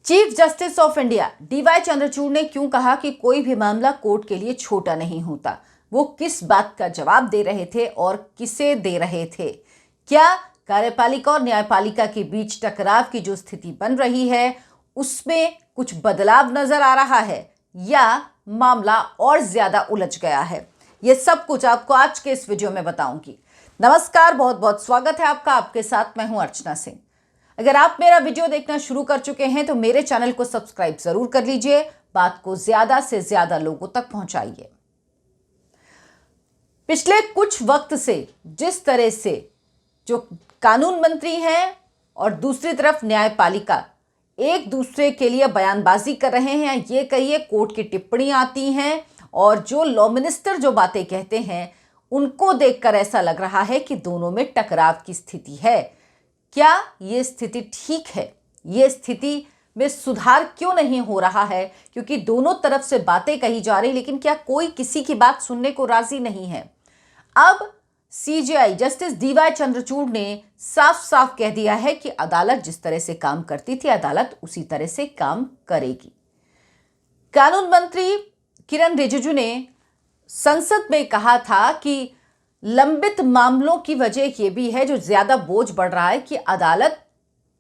Chief justice of India DY Chandrachud ने क्यों कहा कि कोई भी मामला कोर्ट के लिए छोटा नहीं होता? वो किस बात का जवाब दे रहे थे और किसे दे रहे थे? क्या कार्यपालिका और न्यायपालिका के बीच टकराव की जो स्थिति बन रही है उसमें कुछ बदलाव नजर आ रहा है या मामला और ज्यादा उलझ गया है? ये सब कुछ आपको आज के इस वीडियो में बताऊंगी। नमस्कार, बहुत बहुत स्वागत है आपका। आपके साथ मैं हूं अर्चना सिंह। अगर आप मेरा वीडियो देखना शुरू कर चुके हैं तो मेरे चैनल को सब्सक्राइब जरूर कर लीजिए। बात को ज्यादा से ज्यादा लोगों तक पहुंचाइए। पिछले कुछ वक्त से जिस तरह से जो कानून मंत्री हैं और दूसरी तरफ न्यायपालिका एक दूसरे के लिए बयानबाजी कर रहे हैं, ये कहिए कोर्ट की टिप्पणियां आती हैं और जो लॉ मिनिस्टर जो बातें कहते हैं उनको देखकर ऐसा लग रहा है कि दोनों में टकराव की स्थिति है। क्या ये स्थिति ठीक है? ये स्थिति में सुधार क्यों नहीं हो रहा है? क्योंकि दोनों तरफ से बातें कही जा रही, लेकिन क्या कोई किसी की बात सुनने को राजी नहीं है। अब सीजेआई जस्टिस डीवाई चंद्रचूड़ ने साफ साफ कह दिया है कि अदालत जिस तरह से काम करती थी अदालत उसी तरह से काम करेगी। कानून मंत्री किरण रिजिजू ने संसद में कहा था कि लंबित मामलों की वजह यह भी है, जो ज्यादा बोझ बढ़ रहा है, कि अदालत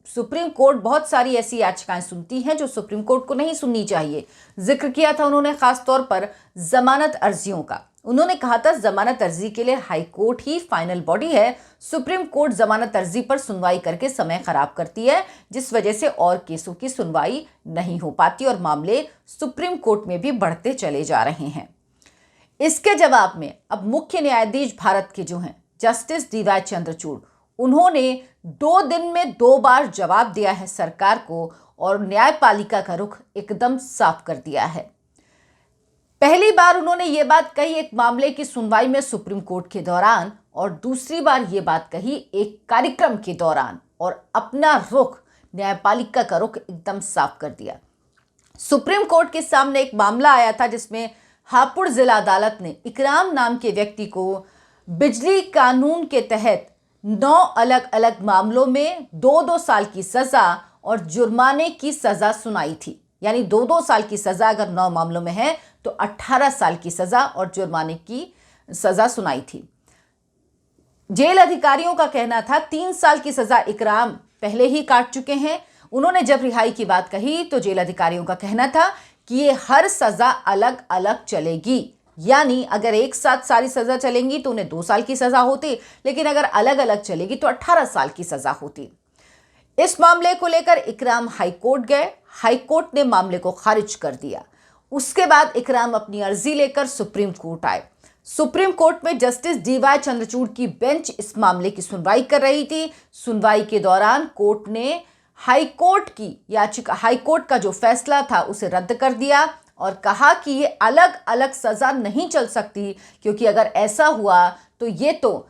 सुप्रीम कोर्ट बहुत सारी ऐसी याचिकाएं सुनती हैं जो सुप्रीम कोर्ट को नहीं सुननी चाहिए। जिक्र किया था उन्होंने खास तौर पर जमानत अर्जियों का। उन्होंने कहा था जमानत अर्जी के लिए हाई कोर्ट ही फाइनल बॉडी है। सुप्रीम कोर्ट जमानत अर्जी पर सुनवाई करके समय खराब करती है, जिस वजह से और केसों की सुनवाई नहीं हो पाती और मामले सुप्रीम कोर्ट में भी बढ़ते चले जा रहे हैं। इसके जवाब में अब मुख्य न्यायाधीश भारत के जो हैं जस्टिस डीवाई चंद्रचूड़, उन्होंने 2 दिन में 2 बार जवाब दिया है सरकार को और न्यायपालिका का रुख एकदम साफ कर दिया है। पहली बार उन्होंने ये बात कही एक मामले की सुनवाई में सुप्रीम कोर्ट के दौरान, और दूसरी बार ये बात कही एक कार्यक्रम के दौरान, और अपना रुख, न्यायपालिका का रुख एकदम साफ कर दिया। सुप्रीम कोर्ट के सामने एक मामला आया था जिसमें हापुड़ जिला अदालत ने इकराम नाम के व्यक्ति को बिजली कानून के तहत 9 अलग अलग मामलों में 2-2 साल की सजा और जुर्माने की सजा सुनाई थी। यानी 2-2 साल की सजा अगर 9 मामलों में है तो 18 साल की सजा और जुर्माने की सजा सुनाई थी। जेल अधिकारियों का कहना था 3 साल की सजा इकराम पहले ही काट चुके हैं। उन्होंने जब रिहाई की बात कही तो जेल अधिकारियों का कहना था कि ये हर सजा अलग अलग चलेगी। यानी अगर एक साथ सारी सजा चलेंगी तो उन्हें 2 साल की सजा होती, लेकिन अगर अलग अलग चलेगी तो 18 साल की सजा होती। इस मामले को लेकर इकराम हाईकोर्ट गए। हाईकोर्ट ने मामले को खारिज कर दिया। उसके बाद इकराम अपनी अर्जी लेकर सुप्रीम कोर्ट आए। सुप्रीम कोर्ट में जस्टिस डीवाई चंद्रचूड़ की बेंच इस मामले की सुनवाई कर रही थी। सुनवाई के दौरान कोर्ट ने हाईकोर्ट की याचिका, हाईकोर्ट का जो फैसला था उसे रद्द कर दिया और कहा कि ये अलग अलग सजा नहीं चल सकती, क्योंकि अगर ऐसा हुआ तो ये तो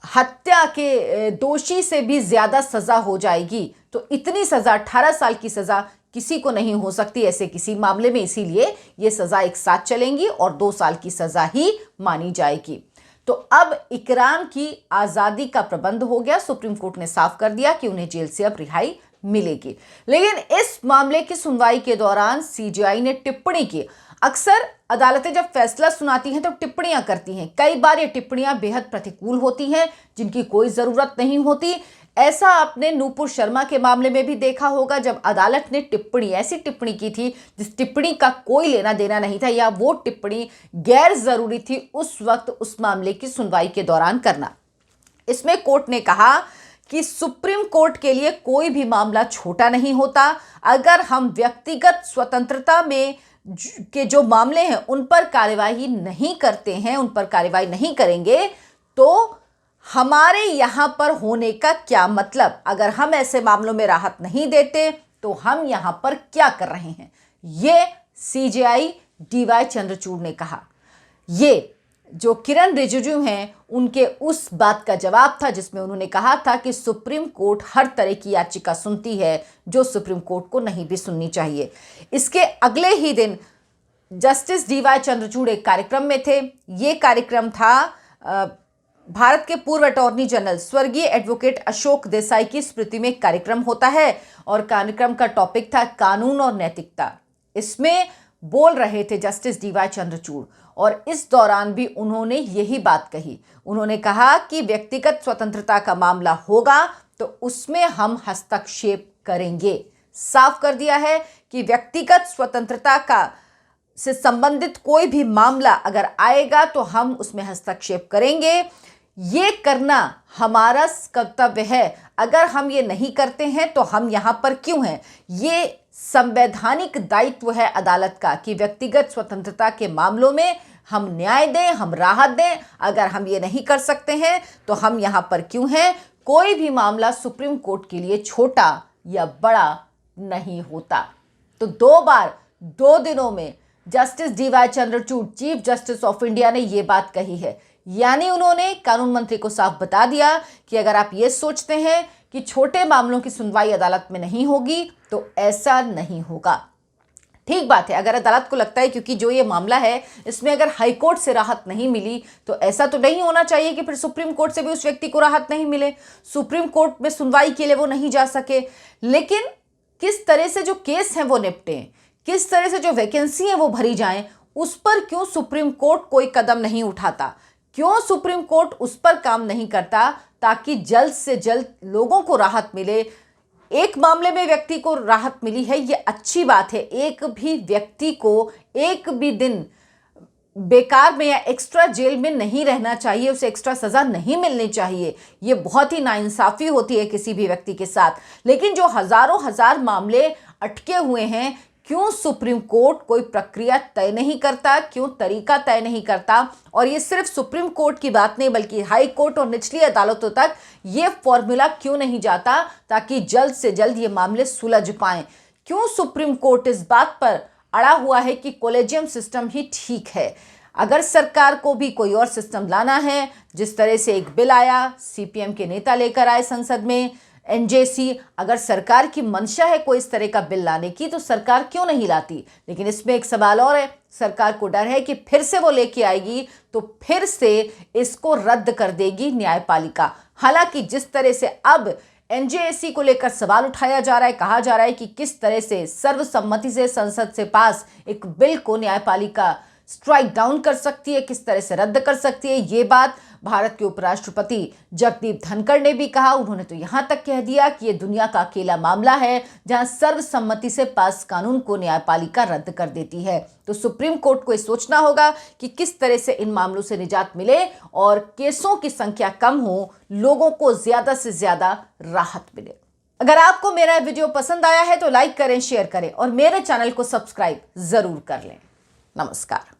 हत्या के दोषी से भी ज्यादा सजा हो जाएगी। तो इतनी सजा, 18 साल की सजा किसी को नहीं हो सकती ऐसे किसी मामले में, इसीलिए ये सजा एक साथ चलेंगी और 2 साल की सजा ही मानी जाएगी। तो अब इकराम की आजादी का प्रबंध हो गया। सुप्रीम कोर्ट ने साफ कर दिया कि उन्हें जेल से अब रिहाई मिलेगी। लेकिन इस मामले की सुनवाई के दौरान सीजेआई ने टिप्पणी की। अक्सर अदालतें जब फैसला सुनाती हैं तो टिप्पणियां करती हैं। कई बार ये टिप्पणियां बेहद प्रतिकूल होती हैं, जिनकी कोई जरूरत नहीं होती। ऐसा आपने नूपुर शर्मा के मामले में भी देखा होगा, जब अदालत ने ऐसी टिप्पणी की थी जिस टिप्पणी का कोई लेना देना नहीं था, या वो टिप्पणी गैर जरूरी थी उस वक्त उस मामले की सुनवाई के दौरान करना। इसमें कोर्ट ने कहा कि सुप्रीम कोर्ट के लिए कोई भी मामला छोटा नहीं होता। अगर हम व्यक्तिगत स्वतंत्रता में के जो मामले हैं उन पर कार्यवाही नहीं करते हैं, उन पर कार्यवाही नहीं करेंगे तो हमारे यहां पर होने का क्या मतलब? अगर हम ऐसे मामलों में राहत नहीं देते तो हम यहां पर क्या कर रहे हैं? ये सीजेआई डीवाई चंद्रचूड़ ने कहा। ये जो किरण रिजिजू हैं उनके उस बात का जवाब था जिसमें उन्होंने कहा था कि सुप्रीम कोर्ट हर तरह की याचिका सुनती है जो सुप्रीम कोर्ट को नहीं भी सुननी चाहिए। इसके अगले ही दिन जस्टिस डीवाई चंद्रचूड़ एक कार्यक्रम में थे। ये कार्यक्रम था भारत के पूर्व अटॉर्नी जनरल स्वर्गीय एडवोकेट अशोक देसाई की स्मृति में कार्यक्रम होता है और कार्यक्रम का टॉपिक था कानून और नैतिकता। इसमें बोल रहे थे जस्टिस डीवाई चंद्रचूड़ और इस दौरान भी उन्होंने यही बात कही। उन्होंने कहा कि व्यक्तिगत स्वतंत्रता का मामला होगा तो उसमें हम हस्तक्षेप करेंगे। साफ कर दिया है कि व्यक्तिगत स्वतंत्रता का से संबंधित कोई भी मामला अगर आएगा तो हम उसमें हस्तक्षेप करेंगे। ये करना हमारा कर्तव्य है। अगर हम ये नहीं करते हैं तो हम यहां पर क्यों हैं? ये संवैधानिक दायित्व है अदालत का कि व्यक्तिगत स्वतंत्रता के मामलों में हम न्याय दें, हम राहत दें। अगर हम ये नहीं कर सकते हैं तो हम यहां पर क्यों हैं? कोई भी मामला सुप्रीम कोर्ट के लिए छोटा या बड़ा नहीं होता। तो 2 बार 2 दिनों में justice DY Chandrachud chief justice of India ने यह बात कही है। यानी उन्होंने कानून मंत्री को साफ बता दिया कि अगर आप ये सोचते हैं कि छोटे मामलों की सुनवाई अदालत में नहीं होगी तो ऐसा नहीं होगा। ठीक बात है, अगर अदालत को लगता है क्योंकि जो ये मामला है इसमें अगर हाईकोर्ट से राहत नहीं मिली तो ऐसा तो नहीं होना चाहिए कि फिर सुप्रीम कोर्ट से भी उस व्यक्ति को राहत नहीं मिले, सुप्रीम कोर्ट में सुनवाई के लिए वो नहीं जा सके। लेकिन किस तरह से जो केस हैं वो निपटे, किस तरह से जो वैकेंसी है वो भरी जाएं, उस पर क्यों सुप्रीम कोर्ट कोई कदम नहीं उठाता? क्यों सुप्रीम कोर्ट उस पर काम नहीं करता ताकि जल्द से जल्द लोगों को राहत मिले? एक मामले में व्यक्ति को राहत मिली है, ये अच्छी बात है। एक भी व्यक्ति को एक भी दिन बेकार में या एक्स्ट्रा जेल में नहीं रहना चाहिए, उसे एक्स्ट्रा सजा नहीं मिलनी चाहिए। ये बहुत ही नाइंसाफी होती है किसी भी व्यक्ति के साथ। लेकिन जो हजारों हजार मामले अटके हुए हैं, क्यों सुप्रीम कोर्ट कोई प्रक्रिया तय नहीं करता, क्यों तरीका तय नहीं करता? और ये सिर्फ सुप्रीम कोर्ट की बात नहीं बल्कि हाई कोर्ट और निचली अदालतों तक ये फॉर्मूला क्यों नहीं जाता ताकि जल्द से जल्द ये मामले सुलझ पाएं? क्यों सुप्रीम कोर्ट इस बात पर अड़ा हुआ है कि कॉलेजियम सिस्टम ही ठीक है? अगर सरकार को भी कोई और सिस्टम लाना है, जिस तरह से एक बिल आया, सीपीएम के नेता लेकर आए संसद में, एनजेसी, अगर सरकार की मंशा है कोई इस तरह का बिल लाने की तो सरकार क्यों नहीं लाती? लेकिन इसमें एक सवाल और है, सरकार को डर है कि फिर से वो लेके आएगी तो फिर से इसको रद्द कर देगी न्यायपालिका। हालांकि जिस तरह से अब एनजेसी को लेकर सवाल उठाया जा रहा है, कहा जा रहा है कि किस तरह से सर्वसम्मति से संसद से पास एक बिल को न्यायपालिका स्ट्राइक डाउन कर सकती है, किस तरह से रद्द कर सकती है, ये बात भारत के उपराष्ट्रपति जगदीप धनखड़ ने भी कहा। उन्होंने तो यहां तक कह दिया कि यह दुनिया का अकेला मामला है जहां सर्वसम्मति से पास कानून को न्यायपालिका रद्द कर देती है। तो सुप्रीम कोर्ट को यह सोचना होगा कि किस तरह से इन मामलों से निजात मिले और केसों की संख्या कम हो, लोगों को ज्यादा से ज्यादा राहत मिले। अगर आपको मेरा वीडियो पसंद आया है तो लाइक करें, शेयर करें और मेरे चैनल को सब्सक्राइब जरूर कर लें। नमस्कार।